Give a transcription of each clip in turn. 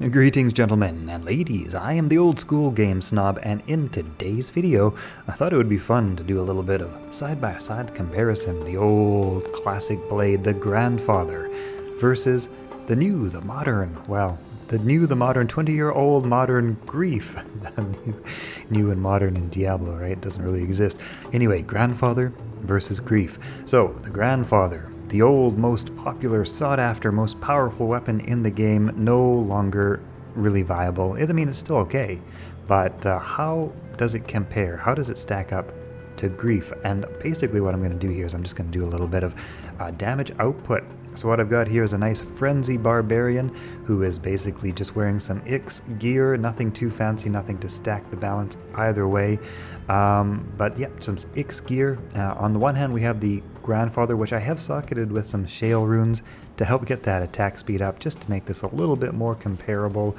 Greetings gentlemen and ladies, I am the old school game snob, and in today's video I thought it would be fun to do a little bit of side-by-side comparison. The old classic blade, the grandfather, versus the new, the modern, the new, the modern, 20-year-old modern Grief. New and modern in Diablo, right? It doesn't really exist. Anyway, grandfather versus Grief. So, the grandfather, the old, most popular, sought-after, most powerful weapon in the game, no longer really viable. I mean, it's still okay, but how does it compare? How does it stack up to Grief? And basically what I'm going to do here is I'm just going to do a little bit of damage output. So what I've got here is a nice Frenzy Barbarian who is basically just wearing some X gear, nothing too fancy, nothing to stack the balance either way. But yeah, some X gear. On the one hand, we have the grandfather, which I have socketed with some shale runes to help get that attack speed up, just to make this a little bit more comparable.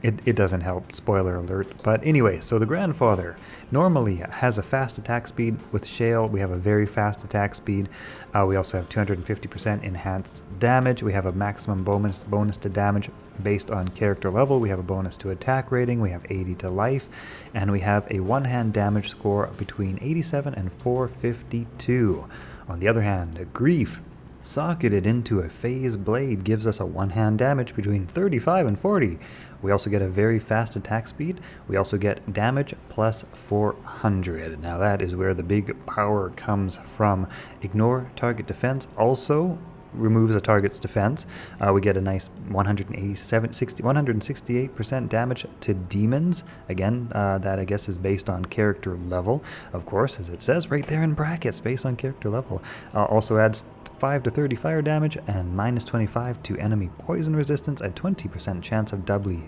It doesn't help, spoiler alert. But anyway, so the grandfather normally has a fast attack speed. With shale, we have a very fast attack speed. We also have 250% enhanced damage. We have a maximum bonus to damage based on character level. We have a bonus to attack rating. We have 80 to life. And we have a one-hand damage score between 87 and 452. On the other hand, Grief, socketed into a phase blade, gives us a one-hand damage between 35 and 40. We also get a very fast attack speed. We also get damage plus 400. Now that is where the big power comes from. Ignore target defense also removes a target's defense. We get a nice 168% damage to demons. Again, that I guess is based on character level, of course, as it says right there in brackets, based on character level. Also adds 5 to 30 fire damage and minus 25 to enemy poison resistance, a 20% chance of doubly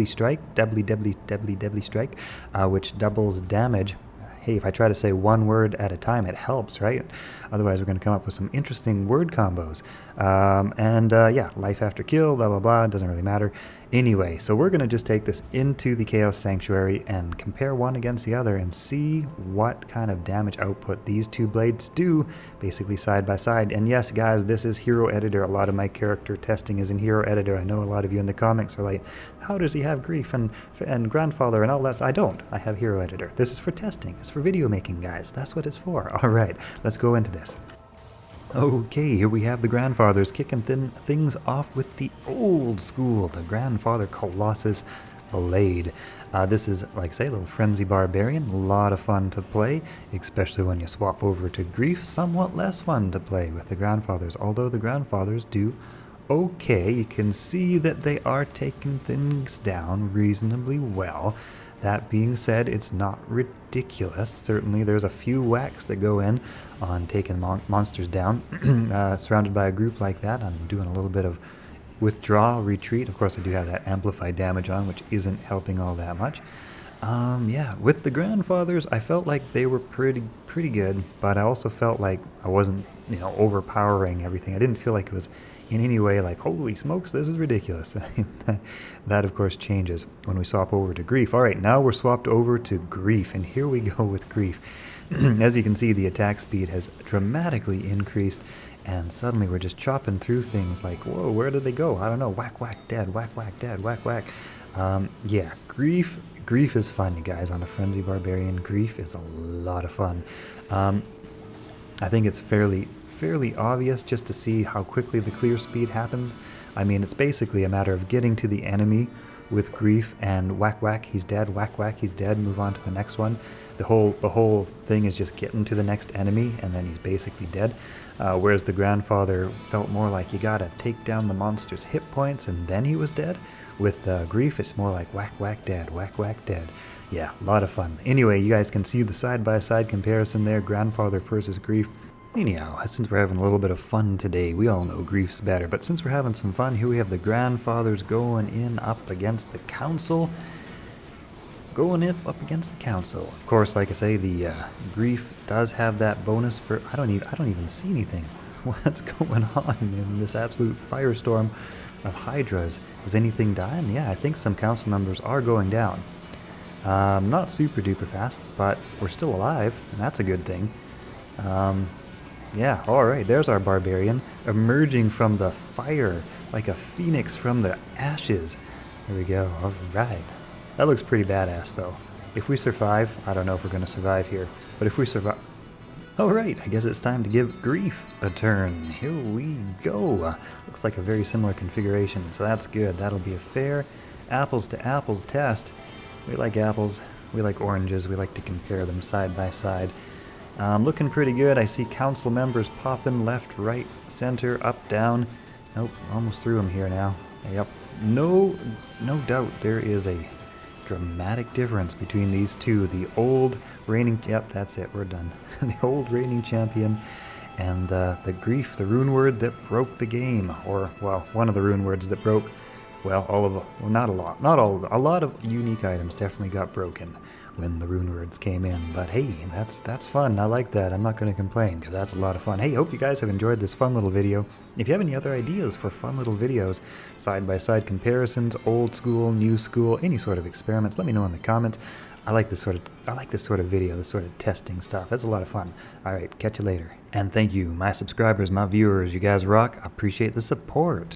strike, which doubles damage. Hey, if I try to say one word at a time, it helps, right? Otherwise, we're going to come up with some interesting word combos. Yeah, life after kill, blah, blah, blah, doesn't really matter. Anyway, so we're going to just take this into the Chaos Sanctuary and compare one against the other and see what kind of damage output these two blades do, basically side by side. And yes, guys, this is Hero Editor. A lot of my character testing is in Hero Editor. I know a lot of you in the comics are like, how does he have Grief and Grandfather and all that? I don't. I have Hero Editor. This is for testing. It's for video making, guys. That's what it's for. All right, let's go into this. Okay, here we have the grandfathers kicking things off with the old school, the grandfather Colossus blade. This is, like I say, a little Frenzy Barbarian, a lot of fun to play, especially when you swap over to Grief. Somewhat less fun to play with the grandfathers, although the grandfathers do okay. You can see that they are taking things down reasonably well. That being said, it's not ridiculous. Certainly there's a few whacks that go in on taking monsters down. Surrounded by a group like that, I'm doing a little bit of withdraw, retreat. Of course, I do have that amplified damage on, which isn't helping all that much. Yeah, with the grandfathers, I felt like they were pretty good, but I also felt like I wasn't, overpowering everything. I didn't feel like it was in any way like, holy smokes, this is ridiculous. That of course changes when we swap over to Grief. Alright, now we're swapped over to Grief, and here we go with Grief. As you can see, the attack speed has dramatically increased, and suddenly we're just chopping through things like, whoa, where did they go? I don't know, whack, whack, dead, whack, whack, dead, whack, whack. Yeah, Grief is fun, you guys. On a Frenzy Barbarian, Grief is a lot of fun. I think it's fairly obvious just to see how quickly the clear speed happens. I mean, it's basically a matter of getting to the enemy with Grief and whack whack, he's dead, whack whack, he's dead, move on to the next one. The whole thing is just getting to the next enemy and then he's basically dead. Whereas the grandfather felt more like you gotta take down the monster's hit points and then he was dead. With Grief, it's more like whack whack dead, whack whack dead. Yeah, a lot of fun. Anyway, you guys can see the side-by-side comparison there, grandfather versus Grief. Anyhow, since we're having a little bit of fun today, we all know Grief's better, but since we're having some fun, here we have the grandfathers going in up against the council. Of course, like I say, the Grief does have that bonus for, I don't even see anything. What's going on in this absolute firestorm of Hydras? Is anything dying? Yeah, I think some council members are going down. Not super duper fast, but we're still alive, and that's a good thing. Yeah, alright, there's our barbarian emerging from the fire like a phoenix from the ashes. There we go. All right. That looks pretty badass, though. If we survive, I don't know if we're going to survive here, but if we survive... Alright, I guess it's time to give Grief a turn. Here we go. Looks like a very similar configuration, so that's good. That'll be a fair apples to apples test. We like apples, we like oranges, we like to compare them side by side. Looking pretty good. I see council members popping left, right, center, up, down. Nope, almost through them here now. Yep, no doubt there is a dramatic difference between these two. The old reigning... Yep, that's it, we're done. The old reigning champion and the Grief, the rune word that broke the game. Or, well, one of the rune words that broke... Well, all of them. Well, not a lot. Not all of them. A lot of unique items definitely got broken when the rune words came in. But hey, that's fun. I like that. I'm not going to complain because that's a lot of fun. Hey, hope you guys have enjoyed this fun little video. If you have any other ideas for fun little videos, side-by-side comparisons, old school, new school, any sort of experiments, let me know in the comments. I like this sort of video, this sort of testing stuff. That's a lot of fun. All right, catch you later. And thank you, my subscribers, my viewers. You guys rock. I appreciate the support.